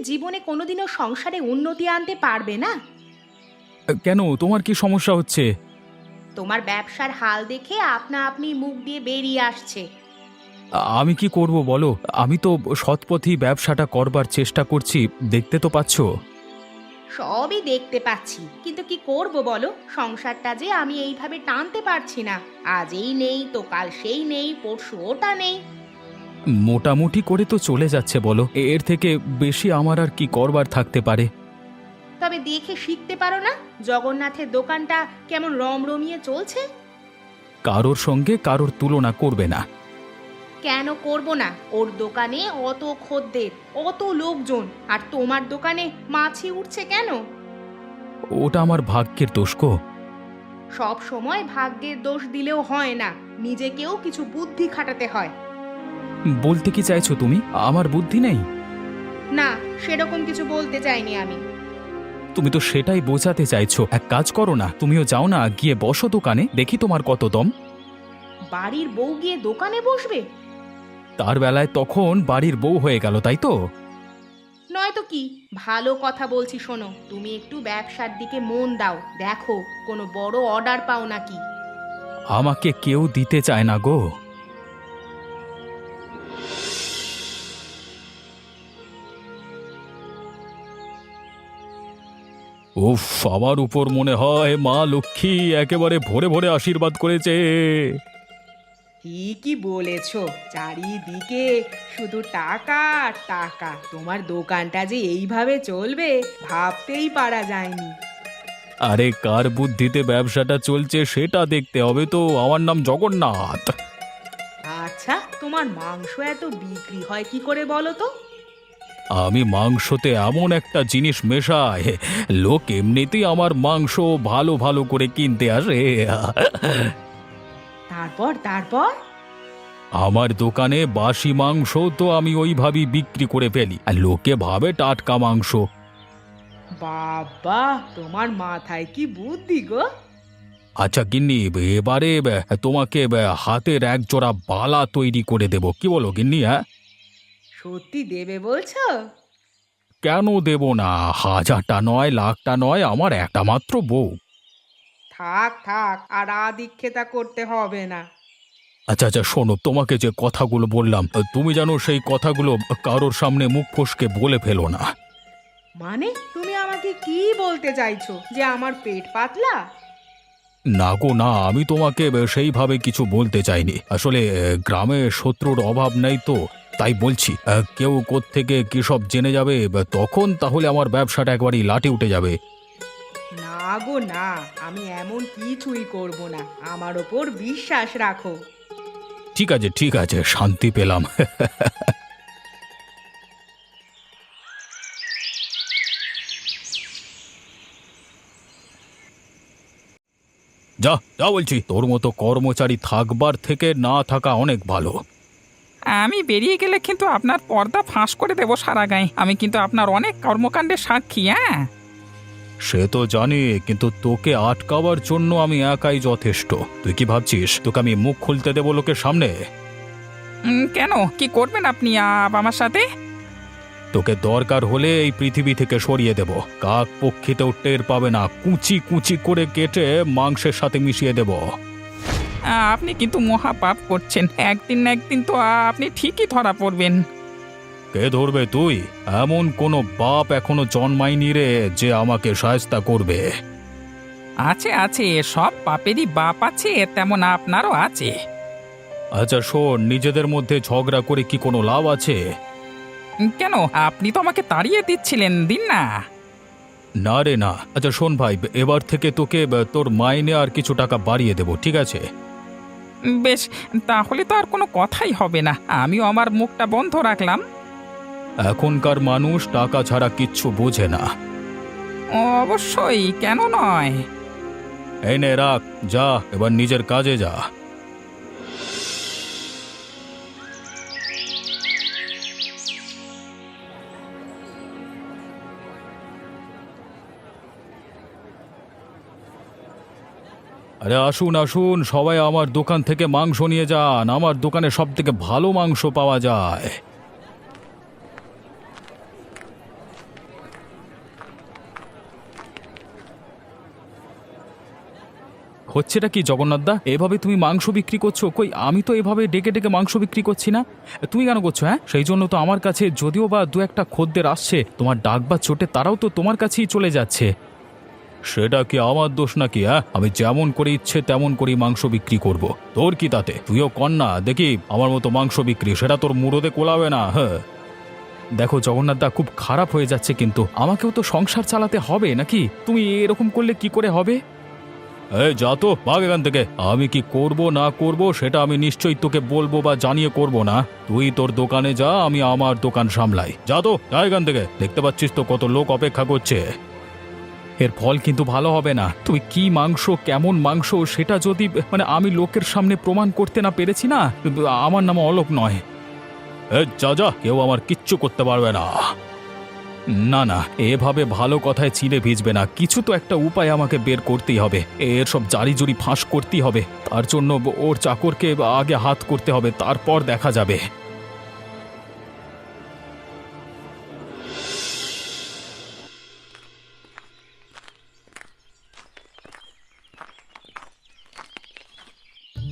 জীবনে কোনোদিনও সংসারে উন্নতি আনতে পারবে না। কেন, তোমার কি সমস্যা হচ্ছে? তোমার ব্যবসার হাল দেখে আপনা আপনি মুখ দিয়ে বেরিয়ে আসছে। আমি কি করব বলো? আমি তো সৎপথেই ব্যবসাটা করবার চেষ্টা করছি, দেখতে তো পাচ্ছ। সবই দেখতে পাচ্ছি, কিন্তু কি করব বলো, সংসারটা যে আমি এইভাবে টানতে পারছি না। আজ এই নেই তো কাল সেই নেই, পরশু ওটা নেই। মোটামুটি করে তো চলে যাচ্ছে বলো, এর থেকে বেশি আমার আর কি করবার থাকতে পারে? তবে দেখে শিখতে পারো না জগন্নাথের দোকানটা কেমন রমরমিয়ে চলছে? কারোর সঙ্গে কারোর তুলনা করবে না। কেন করব না? ওর দোকানে অত খদ্দের, অত লোকজন, আর তোমার দোকানে মাছি উঠছে কেন? ওটা আমার ভাগ্যের দোষ গো। সব সময় ভাগ্যের দোষ দিলেও হয় না, নিজেকেও কিছু বুদ্ধি খাটাতে হয়। বলতে কি চাইছো তুমি, আমার বুদ্ধি নেই? না, সেরকম কিছু বলতে চাইনি আমি। তুমি তো সেটাই বোঝাতে চাইছো। এক কাজ করো না, তুমিও যাও না, গিয়ে বসো দোকানে, দেখি তোমার কত দম। বাড়ির বউ গিয়ে দোকানে বসবে? তার বেলায় তখন বাড়ির বউ হয়ে গেল, তাই তো? নয়তো কি? ভালো কথা বলছি শোনো, তুমি একটু ব্যবসার দিকে মন দাও, দেখো কোনো বড় অর্ডার পাও নাকি। আমাকে কেউ দিতে চায় না গো। উফ, আমার উপর মনে হয় মা লক্ষ্মী একেবারে ভরে ভরে আশীর্বাদ করেছে। ঠিকই বলেছ, চারিদিকে শুধু টাকা আর টাকা। তোমার দোকানটা যে এইভাবে চলবে ভাবতেই পারা যায়নি। আরে কার বুদ্ধিতে ব্যবসাটা চলছে সেটা দেখতে হবে তো। আমার নাম জগন্নাথ। আচ্ছা, তোমার মাংস এত বিক্রি হয় কি করে বলো তো? আমি মাংসতে এমন একটা জিনিস মেশাই, লোক এমনিতেই আমার মাংস ভালো ভালো করে কিনতে আসে। তারপর তারপর আমার দোকানে বাসি মাংস তো আমি ওইভাবেই বিক্রি করে ফেলি, আর লোকে ভাবে টাটকা মাংস। বাবা, তোমার মাথায় কি বুদ্ধি গো! আচ্ছা গিন্নি, এবারে তোমাকে হাতের এক জোড়া বালা তৈরি করে দেব, কি বলো গিন্নি? হ্যাঁ, সত্যি দেবে বলছো? কেন দেব না? হাজারটা নয়, লাখটা নয়, আমার একটা মাত্র বউ। থাক থাক, আর আদিক্ষেতা করতে হবে না। আচ্ছা আচ্ছা, শোনো, তোমাকে যে কথাগুলো বললাম, তুমি জানো সেই কথাগুলো কারোর সামনে মুখ ফসকে বলে ফেলো না। মানে তুমি আমাকে কি বলতে চাইছো, যে আমার পেট পাতলা? না গো না, আমি তোমাকে সেইভাবে কিছু বলতে চাইনি। আসলে গ্রামে শত্রুর অভাব নেই তো, তাই বলছি। কেউ কোত্থেকে কি সব জেনে যাবে, তখন তাহলে আমার ব্যবসাটা একবারই লাটে উঠে যাবে। না গো না, আমি এমন কিছুই করব না, আমার ওপর বিশ্বাস রাখো। ঠিক আছে ঠিক আছে, শান্তি পেলাম। যা যা বলছি, তোর মতো কর্মচারী থাকবার থেকে না থাকা অনেক ভালো। আমি বেরিয়ে গেলে কিন্তু আপনার পর্দা ফাঁস করে দেবো সারা গায়ে। আমি কিন্তু আপনার অনেক কর্মকাণ্ডের সাক্ষী। হ্যাঁ, সে তো জানি, কিন্তু তোকে আটকাবার জন্য আমি একাই যথেষ্ট। তুই কি ভাবছিস তোকে আমি মুখ খুলতে দেবো লোকের সামনে? কেন, কি করবেন আপনি আমার সাথে? তোকে দরকার হলে এই পৃথিবী থেকে সরিয়ে দেব, কাক পক্ষীতেও টের পাবে না, কুচি কুচি করে কেটে মাংসের সাথে মিশিয়ে দেব। আপনি কিন্তু মহাপাপ করছেন। একদিন না একদিন তো আপনি ঠিকই ধরা পড়বেন। কে ধরবে তুই? এমন কোনো বাপ এখনো জন্মায়নি রে যে আমাকে সায়স্তা করবে। আছে আছে, সব পাপেরই বাপ আছে, তেমন আপনারও আছে। আচ্ছা শোন, নিজেদের মধ্যে ঝগড়া করে কি কোনো লাভ আছে? কেন, আপনি তো আমাকে তাড়িয়ে দিচ্ছিলেন, দিন না। না রে না। আচ্ছা শোন ভাই, এবার থেকে তোকে তোর মাইনে আর কিছু টাকা বাড়িয়ে দেব, ঠিক আছে? বেশ, তাহলে তো আর কোনো কথাই হবে না, আমিও আমার মুখটা বন্ধ রাখলাম। এখনকার মানুষ টাকা ছাড়া কিচ্ছু বোঝে না। অবশ্যই, কেন নয়। এই নে রাখ, যা এবার নিজের কাজে যা। আরে আসুন আসুন, সবাই আমার দোকান থেকে মাংস নিয়ে যান। আমার দোকানে সব থেকে ভালো মাংস পাওয়া যায়। হচ্ছেটা কি জগন্নাথদা? এভাবে তুমি মাংস বিক্রি করছো? কই আমি তো এভাবে ডেকে ডেকে মাংস বিক্রি করছি না। তুমি কেন করছো? হ্যাঁ, সেই জন্য তো আমার কাছে যদিও বা দু একটা খদ্দের আসছে, তোমার ডাক বা চোটে তারাও তো তোমার কাছেই চলে যাচ্ছে। সেটা কি আমার দোষ নাকি? হ্যাঁ, আমি যেমন করে ইচ্ছে তেমন করেই মাংস বিক্রি করব। তোর কি তাতে? তুইও কর না দেখি আমার মতো মাংস বিক্রি, সেটা তোর মুরদে কোলাবে না। হ্যাঁ, দেখো জগন্নাথদা, খুব খারাপ হয়ে যাচ্ছে কিন্তু আমাকেও তো সংসার চালাতে হবে নাকি? তুমি এরকম করলে কি করে হবে? এই যা তো, ভাগ এখান থেকে। আমি কি করব না করব সেটা আমি নিশ্চয়ই তোকে বলবো বা জানিয়ে করব না। তুই তোর দোকানে যা, আমি আমার দোকান সামলাই। যা তো, যা এখান থেকে। দেখতে পাচ্ছিস তো কত লোক অপেক্ষা করছে। এর ফল কিন্তু ভালো হবে না। তুমি কি মাংস, কেমন মাংস, সেটা যদি আমি লোকের সামনে প্রমাণ করতে না পেরেছি না, আমার নাম অলোক নয়। যা যা, কেউ আমার কিচ্ছু করতে পারবে না। না না, এভাবে ভালো কথায় চিড়ে ভিজবে না। কিছু তো একটা উপায় আমাকে বের করতেই হবে। এর সব জারি জুরি ফাঁস করতেই হবে। তার জন্য ওর চাকরকে আগে হাত করতে হবে, তারপর দেখা যাবে।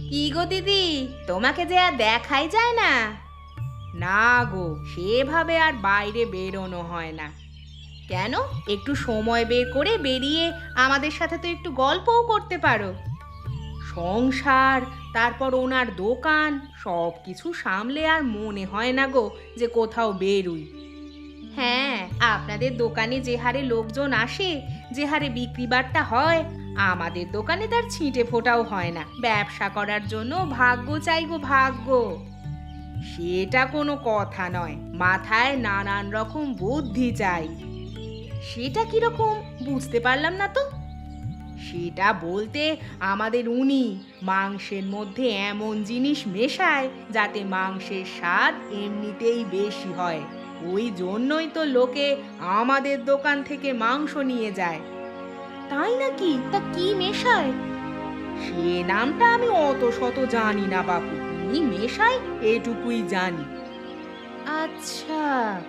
কি গো দিদি, তোমাকে যে আর দেখাই যায় না। না গো, সেভাবে আর বাইরে বেরোনো হয় না। কেন, একটু সময় বের করে বেরিয়ে আমাদের সাথে তো একটু গল্পও করতে পারো। সংসার, তারপর ওনার দোকান, সব কিছু সামলে আর মনে হয় না গো যে কোথাও বেরুই। হ্যাঁ, আপনাদের দোকানে যে হারে লোকজন আসে, যে হারে বিক্রি বাট্টা হয়, আমাদের দোকানে তার ছিটে ফোটাও হয় না। ব্যবসা করার জন্য ভাগ্য চাই গো, ভাগ্য। সেটা কোনো কথা নয়, মাথায় নানান রকম বুদ্ধি চাই। সেটা কিরকম বুঝতে পারলাম না তো। সেটা বলতে আমাদের উনি মাংসের মধ্যে এমন জিনিস মেশায় যাতে মাংসের স্বাদ এমনিতেই বেশি হয়। ওই জন্যই তো লোকে আমাদের দোকান থেকে মাংস নিয়ে যায়। তাই নাকি? তা কি মেশায়? সে নামটা আমি অত শত জানি না বাপু, উনি মেশায় এটুকুই জানি। আচ্ছা,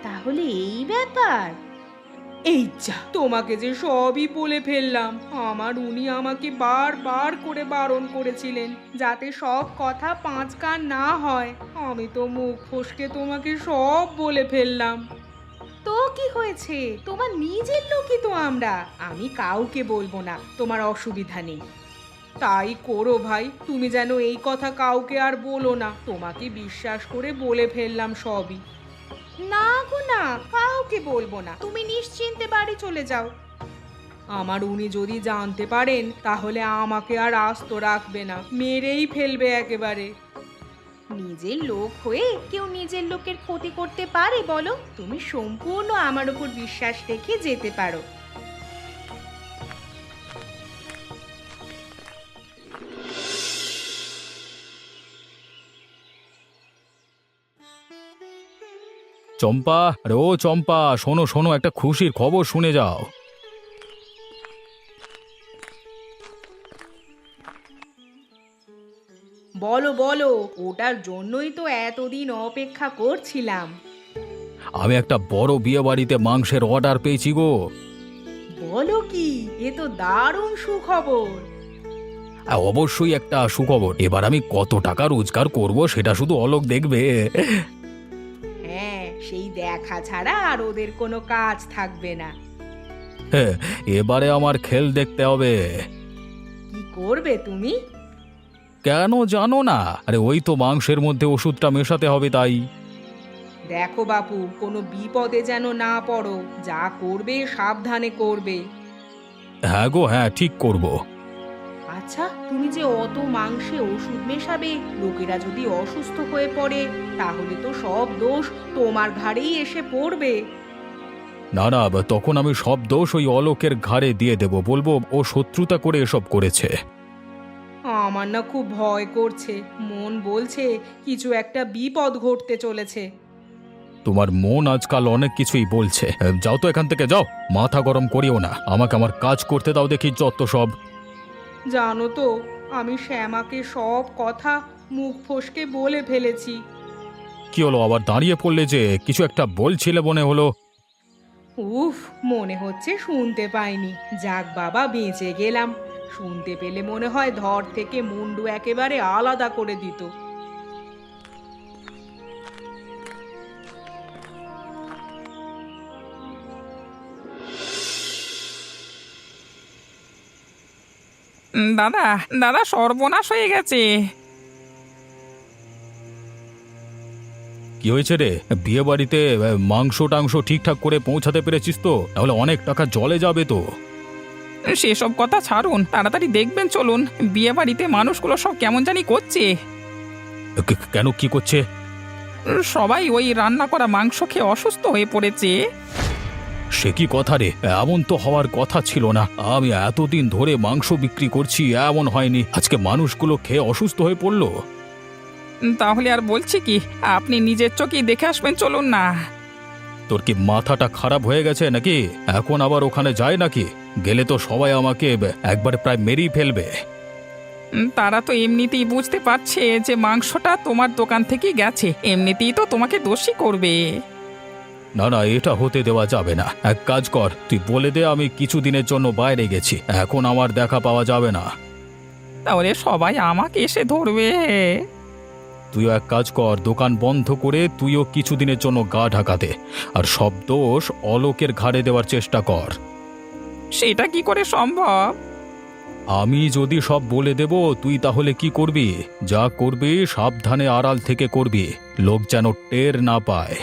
তাহলে এই ব্যাপার। এই যা, তোমাকে যে সবই বলে ফেললাম। আমার উনি আমাকে বারবার করে বারণ করেছিলেন যাতে সব কথা পাঁচ কান না হয়। আমি তো মুখ ফসকে তোমাকে সব বলে ফেললাম। তো কি হয়েছে, তোমার নিজের লোকই তো আমরা। আমি কাউকে বলবো না, তোমার অসুবিধা নেই। তাই করো ভাই, তুমি যেন এই কথা কাউকে আর বলো না। তোমাকে বিশ্বাস করে বলে ফেললাম সবই। না গো না, কাউকে বলবো না, তুমি নিশ্চিন্তে বাড়ি চলে যাও। আমার উনি যদি জানতে পারেন তাহলে আমাকে আর আস্ত রাখবে না, মেরেই ফেলবে একেবারে। নিজের লোক হয়ে কেউ নিজের লোকের ক্ষতি করতে পারে বলো? তুমি সম্পূর্ণ আমার উপর বিশ্বাস রেখে যেতে পারো। চম্পা, আরে ও চম্পা, শোনো শোনো, একটা খুশির খবর শুনে যাও। বলো বলো, ওটার জন্যই তো এতদিন অপেক্ষা করছিলাম। আমি একটা বড় বিয়ে বাড়িতে মাংসের অর্ডার পেয়েছি গো। বলো কি, এ তো দারুণ সুখবর। অবশ্যই একটা সুখবর। এবার আমি কত টাকা রোজগার করব সেটা শুধু অলোক দেখবে। হ্যাঁ, সেই দেখা ছাড়া আর ওদের কোনো কাজ থাকবে না। হ্যাঁ, এবারে আমার খেল দেখতে হবে। কি করবে তুমি? কেন জানো না? আরে ওই তো মাংসের মধ্যে ওষুধটা মেশাতে হবে তাই। দেখো বাপু, কোনো বিপদে যেন না পড়ো। যা করবে সাবধানে করবে। হ্যাঁ গো, হ্যাঁ ঠিক করব। আচ্ছা, তুমি যে অত মাংসে ওষুধ মেশাবে, লোকেরা যদি অসুস্থ হয়ে পড়ে তাহলে তো সব দোষ তোমার ঘাড়েই এসে পড়বে। না না, তখন আমি সব দোষ ওই অলোকের ঘাড়ে দিয়ে দেব, বলবো ও শত্রুতা করে এসব করেছে। আমার না খুব ভয় করছে, মন বলছে কিছু একটা বিপদ ঘটতে চলেছে। তোমার মন আজকাল অনেক কিছুই বলছে। যাও তো এখান থেকে, যাও। মাথা গরম করিও না, আমাকে আমার কাজ করতে দাও দেখি যত সব। জানো তো, আমি শ্যামাকে সব কথা মুখ ফসকে বলে ফেলেছি। কি হলো, আবার দাঁড়িয়ে পড়লে যে? কিছু একটা বলছিলে মনে হলো। উফ, মনে হচ্ছে শুনতে পাইনি। যাক বাবা, বেঁচে গেলাম। শুনতে পেলে মনে হয় ধর থেকে মুন্ডু একেবারে আলাদা করে দিত। দাদা দাদা সর্বনাশ হয়ে গেছে। কি হয়েছে রে? বিয়ে বাড়িতে মাংস টাংস ঠিকঠাক করে পৌঁছাতে পেরেছিস তো? তাহলে অনেক টাকা জলে যাবে তো। সেসব কথা ছাড়ুন, তাড়াতাড়ি দেখবেন চলুন। বিয়ে বাড়িতে মানুষগুলো সব কেমন জানি করছে। কেন, কি করছে? সবাই ওই রান্না করা মাংস খেয়ে অসুস্থ হয়ে পড়েছে। সে কি কথা রে? এমন তো হওয়ার কথা ছিল না। আমি এতদিন ধরে মাংস বিক্রি করছি, এমন হয়নি। আজকে মানুষগুলো খেয়ে অসুস্থ হয়ে পড়লো। তাহলে আর বলছি কি, আপনি নিজের চোখেই দেখে আসবেন চলুন না। তোর কি মাথাটা খারাপ হয়ে গেছে নাকি? এখন আবার ওখানে যায় নাকি? গেলে তো সবাই আমাকে একবার প্রায় মেরেই ফেলবে। তারা তো এমনিতেই বুঝতে পারছে যে মাংসটা তোমার দোকান থেকেই গেছে, এমনিতেই তো তোমাকে দোষী করবে। না না, এটা হতে দেওয়া যাবে না। এক কাজ কর, তুই বলে দে আমি কিছুদিনের জন্য বাইরে গেছি, এখন আমার দেখা পাওয়া যাবে না। তাহলে সবাই আমাকে এসে ধরবে। তুইও এক কাজ কর, দোকান বন্ধ করে তুইও কিছুদিনের জন্য গা ঢাকা দে, আর সব দোষ অলোকের ঘাড়ে দেওয়ার চেষ্টা কর। সেটা কি করে সম্ভব? আমি যদি সব বলে দেব, তুই তাহলে কি করবি? যা করবি সাবধানে আড়াল থেকে করবি, লোক যেন টের না পায়।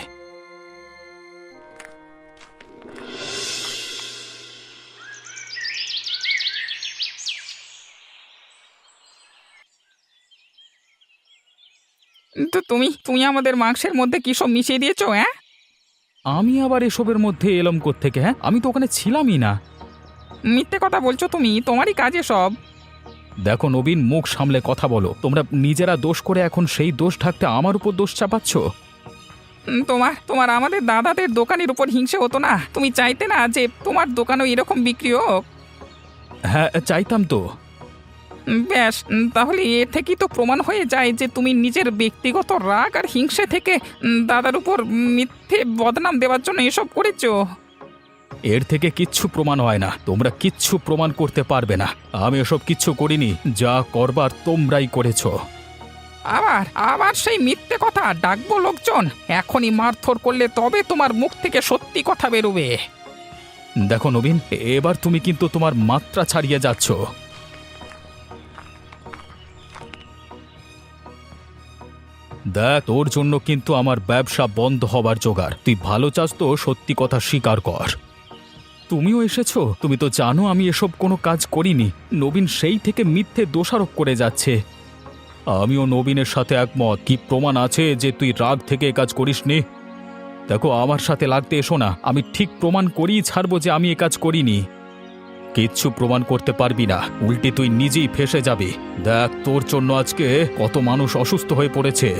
তো তুমি তুমি আমাদের মাংসের মধ্যে কি সব মিশিয়ে দিয়েছো? হ্যাঁ, আমি আবার এসবের মধ্যে এলাম কোত্থেকে? হ্যাঁ, আমি তো ওখানে ছিলামই না। মিথ্যে কথা বলছো তুমি, তোমারই কাজে সব। দেখো নবীন, মুখ সামলে কথা বলো। তোমরা নিজেরা দোষ করে এখন সেই দোষ ঢাকতে আমার উপর দোষ চাপাচ্ছ। তোমার তোমার আমাদের দাদাদের দোকানের উপর হিংসে হতো না? তুমি চাইতে না যে তোমার দোকানও এরকম বিক্রি হোক? হ্যাঁ, চাইতাম তো। ব্যাস, তাহলে এ থেকেই তো প্রমাণ হয়ে যায় যে তুমি নিজের ব্যক্তিগত রাগ আর হিংসে থেকে দাদার উপর মিথ্যে বদনাম দেওয়ার জন্য এসব করেছো। এর থেকে কিচ্ছু প্রমাণ হয় না, তোমরা কিচ্ছু প্রমাণ করতে পারবে না। আমি এসব কিচ্ছু করিনি, যা করবার তোমরাই করেছো। আবার আবার সেই মিথ্যে কথা? ডাকবো লোকজন, এখনই মারধর করলে তবে তোমার মুখ থেকে সত্যি কথা বেরোবে। দেখো নবীন, এবার তুমি কিন্তু তোমার মাত্রা ছাড়িয়ে যাচ্ছ। দেখ, তোর জন্য কিন্তু আমার ব্যবসা বন্ধ হবার জোগাড়। তুই ভালো চাস তো সত্যি কথা স্বীকার কর। তুমিও এসেছো, তুমি তো জানো আমি এসব কোনো কাজ করিনি। নবীন সেই থেকে মিথ্যে দোষারোপ করে যাচ্ছে। আমিও নবীনের সাথে একমত। কি প্রমাণ আছে যে তুই রাগ থেকে এ কাজ করিসনি? দেখো, আমার সাথে লাগতে এসো না, আমি ঠিক প্রমাণ করেই ছাড়বো যে আমি এ কাজ করিনি। কিচ্ছু প্রমাণ করতে পারবি না, উল্টে তুই নিজেই ফেঁসে যাবি। দেখ, তোর জন্য আজকে কত মানুষ অসুস্থ হয়ে পড়েছে।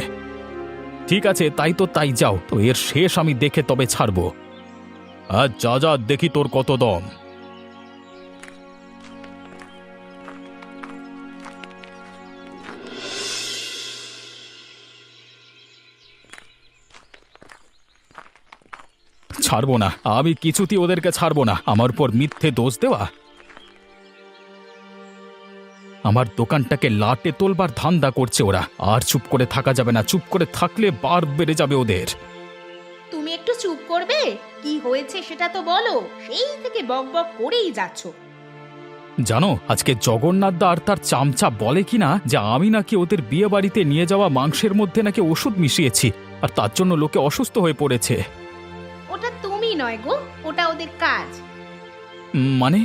ঠিক আছে, তাই তো তাই, যাও তো, এর শেষ আমি দেখে তবে ছাড়বো। আজ যা যা, দেখি তোর কত দম। ছাড়বো না, আমি কিছুতেই ওদেরকে ছাড়বো না। আমার উপর মিথ্যে দোষ দেওয়া, আমার দোকানটাকে লাটে তোলবার ধান্দা করছে ওরা। আর চুপ করে থাকা যাবে না, চুপ করে থাকলে বার বেড়ে যাবে ওদের। তুমি একটু চুপ করবে? কি হয়েছে সেটা তো বলো, সেই থেকে বকবক করেই যাচ্ছ। জানো, আজকে জগন্নাথদা আর তার চামচা বলে কিনা যে আমি নাকি ওদের বিয়ে বাড়িতে নিয়ে যাওয়া মাংসের মধ্যে নাকি ওষুধ মিশিয়েছি, আর তার জন্য লোকে অসুস্থ হয়ে পড়েছে। ওটা তুমি নয় গো, ওটা ওদের কাজ। মানে?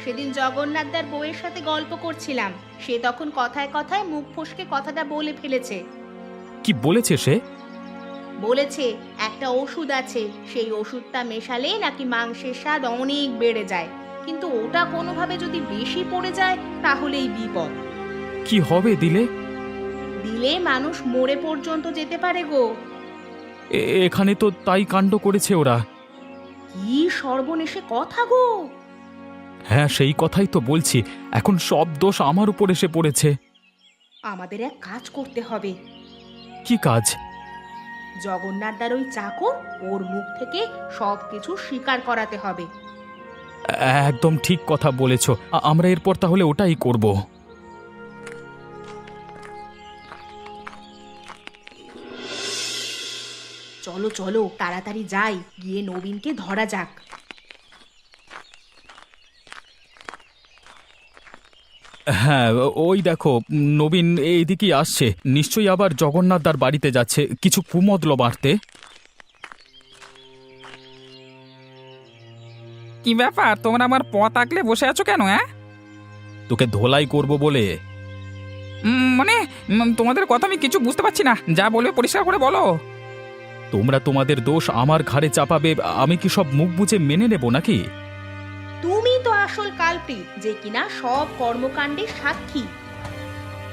সেদিন জগন্নাথদার বউয়ের সাথে গল্প করছিলাম, সে তখন কথায় কথায় মুখ ফসকে কথাটা বলে ফেলেছে। কি বলেছে সে? বলেছে একটা ওষুধ আছে, সেই ওষুধটা মেশালে নাকি মাংসের স্বাদ অনেক বেড়ে যায়, কিন্তু ওটা কোনোভাবে যদি বেশি পড়ে যায় তাহলেই বিপদ। কি হবে দিলে? দিলে মানুষ মরে পর্যন্ত যেতে পারে গো। এখানে তো তাই কাণ্ড করেছে ওরা। কি সর্বনেশে কথা গো! হ্যাঁ, সেই কথাই তো বলছি, এখন সব দোষ আমার উপর এসে পড়েছে। আমাদের এক কাজ করতে হবে। কি কাজ? জগন্নাথদার ওই চাকর, ওর মুখ থেকে সবকিছু স্বীকার করাতে হবে। একদম ঠিক কথা বলেছ। আমরা এরপর তাহলে ওটাই করব। চলো চলো তাড়াতাড়ি যাই, গিয়ে নবীনকে ধরা যাক। হ্যাঁ, ওই দেখো নবীন এইদিকেই আসছে, নিশ্চয়ই আবার জগন্নাথদার বাড়িতে যাচ্ছে কিছু কুমতলব বাড়তে। কি ব্যাপার, তোমরা আমার পথ আগলে বসে আছো কেন? হ্যাঁ, তোকে ধোলাই করব বলে। মানে তোমাদের কথা আমি কিছু বুঝতে পারছি না, যা বলবে পরিষ্কার করে বলো। তোমরা তোমাদের দোষ আমার ঘাড়ে চাপাবে, আমি কি সব মুখ বুজে মেনে নেব নাকি? তুমি তো আসল কালপ্রিট, যে কিনা সব কর্মকাণ্ডের সাক্ষী।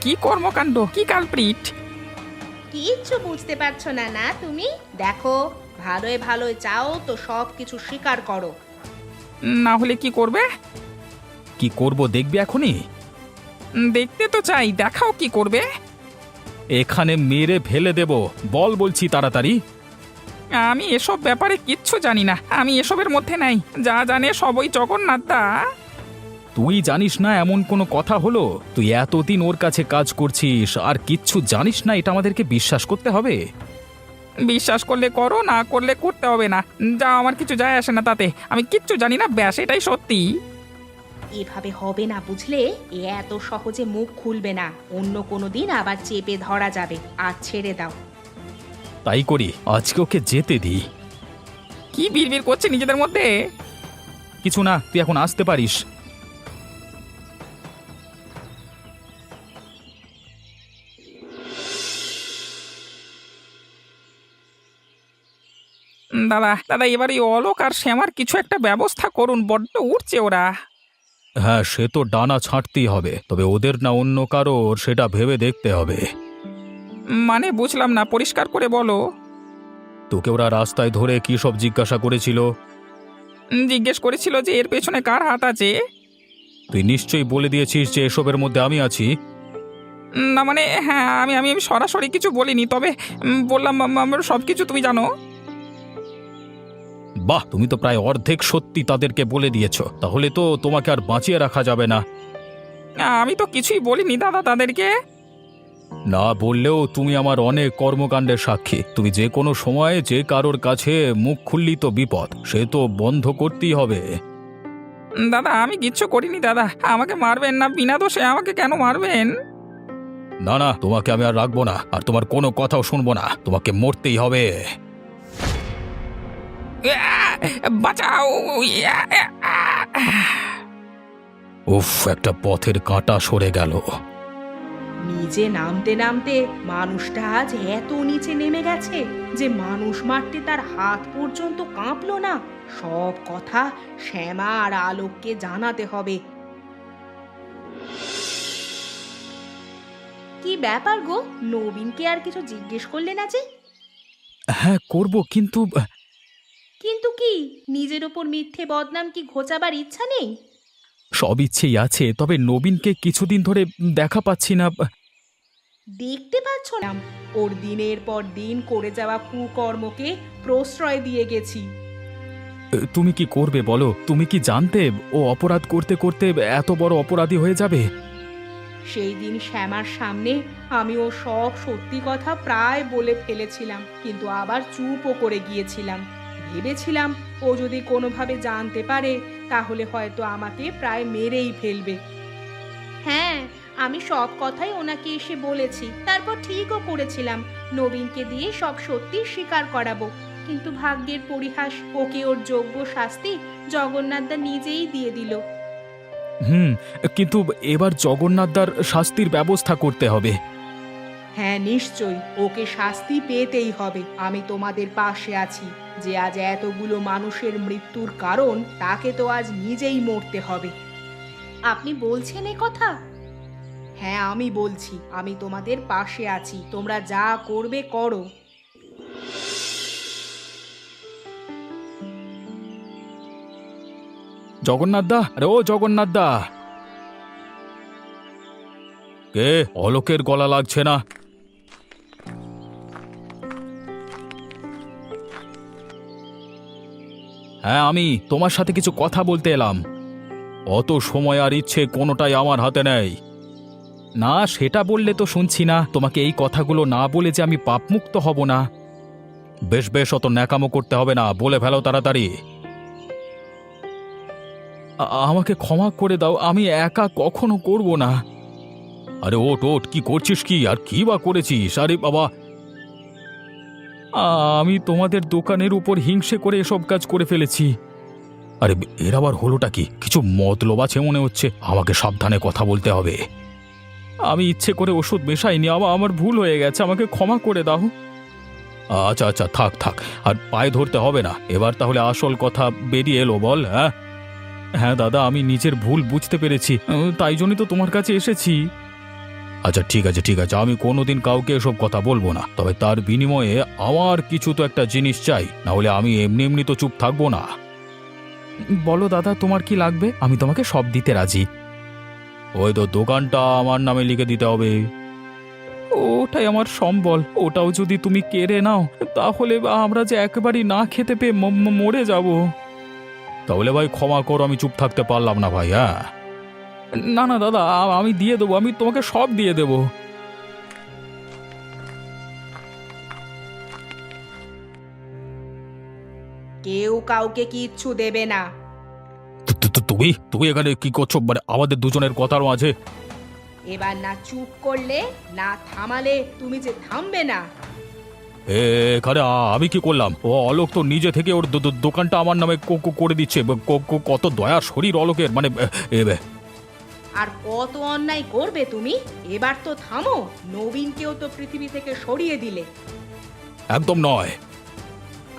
কি কর্মকাণ্ড, কি কালপ্রিট? কিচ্ছু বুঝতে পারছো না না তুমি? দেখো, ভালোয় ভালোয় চাও তো সব কিছু স্বীকার করো। না হলে কি করবে? কি করব দেখবি এখনই? দেখতে তো চাই, দেখাও কি করবে। এখানে মেরে ফেলে দেব, বল বলছি তাড়াতাড়ি। আমি এসব ব্যাপারে কিচ্ছু জানি না, আমি এসবের মধ্যে নাই, যা জানে সবই জগন্নাথ দা। তুই জানিস না এমন কোনো কথা হলো? তুই এতদিন ওর কাছে কাজ করছিস আর কিচ্ছু জানিস না, এটা আমাদেরকে বিশ্বাস করতে হবে? বিশ্বাস করলে করো, না করলে করতে হবে না, যা আমার কিছু যায় আসে না তাতে। আমি কিচ্ছু জানি না, ব্যাস এটাই সত্যি। এভাবে হবে না বুঝলে, এ এত সহজে মুখ খুলবে না, অন্য কোনো দিন আবার চেপে ধরা যাবে। আর ছেড়ে দাও। তাই করি, আজকে ওকে যেতে দিই। কি বিড়বিড় করছে নিজেদের মধ্যে? কিছু না, তুই এখন আসতে পারিস। দাদা দাদা, এবার এই অলোক আর শ্যামার কিছু একটা ব্যবস্থা করুন, বড্ড উঠছে ওরা। হ্যাঁ, সে তো ডানা ছাঁটতেই হবে, তবে ওদের না অন্য কারোর সেটা ভেবে দেখতে হবে। মানে বুঝলাম না, পরিষ্কার করে বলো। তোকে ওরা রাস্তায় ধরে কি সব জিজ্ঞাসা করেছিল? জিজ্ঞেস করেছিল যে এর পেছনে কার হাত আছে। তুই নিশ্চয়ই বলে দিয়েছিস যে এসবের মধ্যে আমি আছি। না মানে হ্যাঁ, আমি আমি আমি সরাসরি কিছু বলিনি, তবে বললাম আমার সব কিছু তুমি জানো। বাহ, তুমি তো প্রায় অর্ধেক সত্যি তাদেরকে বলে দিয়েছ, তাহলে তো তোমাকে আর বাঁচিয়ে রাখা যাবে না। আমি তো কিছুই বলিনি দাদা তাদেরকে। না বললেও তুমি আমার অনেক কর্মকাণ্ডের সাক্ষী। তুমি যে কোনো সময়ে যে কারোর কাছে মুখ খুললি তো বিপদ, সে তো বন্ধ করতেই হবে। দাদা আমি কিচ্ছু করিনি দাদা, আমাকে মারবেন না, বিনা দোষে আমাকে কেন মারবেন? না না, তোমাকে আমি আর রাখবো না, আর তোমার কোনো কথাও শুনবো না, তোমাকে মরতেই হবে। বাঁচাও! উফ, একটা পথের কাঁটা সরে গেল। নিজে নামতে নামতে মানুষটা আজ এত নিচে নেমে গেছে যে মানুষ মারতে তার হাত পর্যন্ত কাঁপলো না। সব কথা শ্যামা আর আলোককে জানাতে হবে। কি ব্যাপার গো, নবীনকে আর কিছু জিজ্ঞেস করলে না যে? হ্যাঁ করব, কিন্তু কিন্তু কি, নিজের ওপর মিথ্যে বদনাম কি ঘোচাবার ইচ্ছা নেই? সব ইচ্ছেই আছে, তবে নবীনকে কিছুদিন ধরে দেখা পাচ্ছি না। দেখতে পাচ্ছ না, ওর দিনের পর দিন করে যাওয়া কুকর্মকে প্রশ্রয় দিয়ে গেছি। তুমি কি করবে বলো? তুমি কি জানতে ও অপরাধ করতে করতে এত বড় অপরাধী হয়ে যাবে? সেই দিন শ্যামার সামনে আমি ও সব সত্যি কথা প্রায় বলে ফেলেছিলাম, কিন্তু আবার চুপও করে গিয়েছিলাম। ভেবেছিলাম ও যদি কোনোভাবে জানতে পারে তাহলে হয়তো আমাকে প্রায় মেরেই ফেলবে। হ্যাঁ, আমি সব কথাই ওনাকে এসে বলেছি, তারপর ঠিকও করেছিলাম নবীনকে দিয়ে সব সত্যি স্বীকার করাবো। কিন্তু ভাগ্যের পরিহাস, ওকে ওর যোগ্য শাস্তি জগন্নাথদা নিজেই দিয়ে দিল। কিন্তু এবার জগন্নাথদার শাস্তির ব্যবস্থা করতে হবে। হ্যাঁ নিশ্চয়ই, ওকে শাস্তি পেতেই হবে। আমি তোমাদের পাশে আছি। যে আজ এতগুলো মানুষের মৃত্যুর কারণ, তাকে তো আজ নিজেই মরতে হবে। আপনি বলছেন এ কথা? হ্যাঁ আমি বলছি, আমি তোমাদের পাশে আছি, তোমরা যা করবে করো। জগন্নাথদা, আরে ও জগন্নাথদা! কে? অলোকের গলা লাগছে না। হ্যাঁ, আমি তোমার সাথে কিছু কথা বলতে এলাম। অত সময় আর ইচ্ছে কোনোটাই আমার হাতে নেই। না, সেটা বললে তো শুনছি না। তোমাকে এই কথাগুলো না বলে যে আমি পাপমুক্ত হব না। বেশ বেশ, অত ন্যাকামো করতে হবে না, বলে ফেলো তাড়াতাড়ি। আমাকে ক্ষমা করে দাও, আমি একা কখনো করব না। আরে ওঠ ওঠ, কি করছিস কি, আর কি বা করেছিস? আরে বাবা, আমি তোমাদের দোকানের উপর হিংসে করে এসব কাজ করে ফেলেছি। আরে এর আবার হলোটা কি? কিছু মতলব আছে মনে হচ্ছে। আমাকে সাবধানে কথা বলতে হবে। আমি ইচ্ছে করে ওষুধ মেশাইনি, আমার ভুল হয়ে গেছে, আমাকে ক্ষমা করে দাও। আচ্ছা আচ্ছা, থাক থাক, আর পায়ে ধরতে হবে না। এবার তাহলে আসল কথা বেরিয়ে এলো, বল। হ্যাঁ হ্যাঁ দাদা, আমি নিজের ভুল বুঝতে পেরেছি, তাই জন্যই তো তোমার কাছে এসেছি। আচ্ছা ঠিক আছে ঠিক আছে, আমি কোনোদিন কাউকে এসব কথা বলবো না। তবে তার বিনিময়ে আমার কিছু তো একটা জিনিস চাই, না হলে আমি এমনি এমনি তো চুপ থাকবো না। বলো দাদা, তোমার কি লাগবে? আমি তোমাকে সব দিতে রাজি। ওই তো দোকানটা আমার নামে লিখে দিতে হবে। ওটাই আমার সম্বল, ওটাও যদি তুমি কেড়ে নাও তাহলে আমরা যে একেবারেই না খেতে পেয়ে মরে যাব। তাহলে ভাই ক্ষমা করো, আমি চুপ থাকতে পারলাম না ভাই। হ্যাঁ, না না দাদা, আমি দিয়ে দেবো, আমি তোমাকে সব দিয়ে দেবো। কেউ কাউকে কিচ্ছু দেবে না। তুমি তুমি এখানে কি করছো, মানে আমাদের দুজনের কথার মাঝে? এবার না চুপ করলে, না থামালে তুমি যে থামবে না। এখানে আমি কি করলাম? ও অলোক তো নিজে থেকে ওর দোকানটা আমার নামে করে দিচ্ছে। কত দয়ার শরীর অলোকের, মানে আর কত অন্যায় করবে তুমি? এবার তো থামো। নবীনকেও তো পৃথিবী থেকে সরিয়ে দিলে। একদম নয়।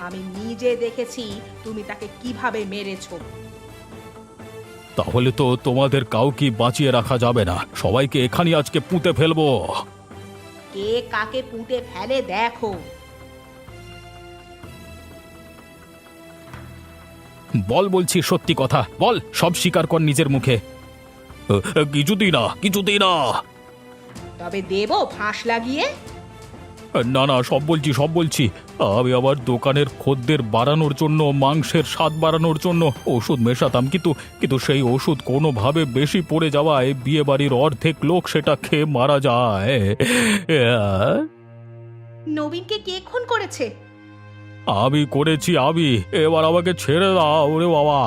আমি নিজে দেখেছি তুমি তাকে কিভাবে মেরেছো। তাহলে তো তোমাদের কাউকে বাঁচিয়ে রাখা যাবে না, সবাইকে এখানে আজকে পুঁতে ফেলবো। কে কাকে পুঁতে ফেলে দেখো। বল, বলছি সত্যি কথা বল, সব স্বীকার কর নিজের মুখে। কিছুতেই না, কিছুতেই না। তবে দেবো ফাঁস লাগিয়ে। না না, সব বলছি সব বলছি। আমি আবার দোকানের খদ্দের বাড়ানোর জন্য, মাংসের স্বাদ বাড়ানোর জন্য ওষুধ মেশাতাম, কিন্তু সেই ওষুধ কোনোভাবে বেশি পড়ে যাওয়ায় বিয়ে বাড়ির অর্ধেক লোক সেটা খেয়ে মারা যায়। নবীনকে কে খুন করেছে? আমি করেছি আমি। এবার আমাকে ছেড়ে দাও, ওরে বাবা।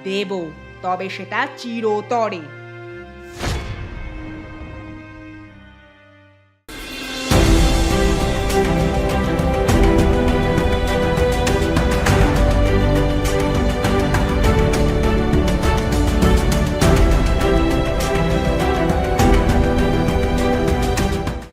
দেবো, তবে সেটা চিরতরে।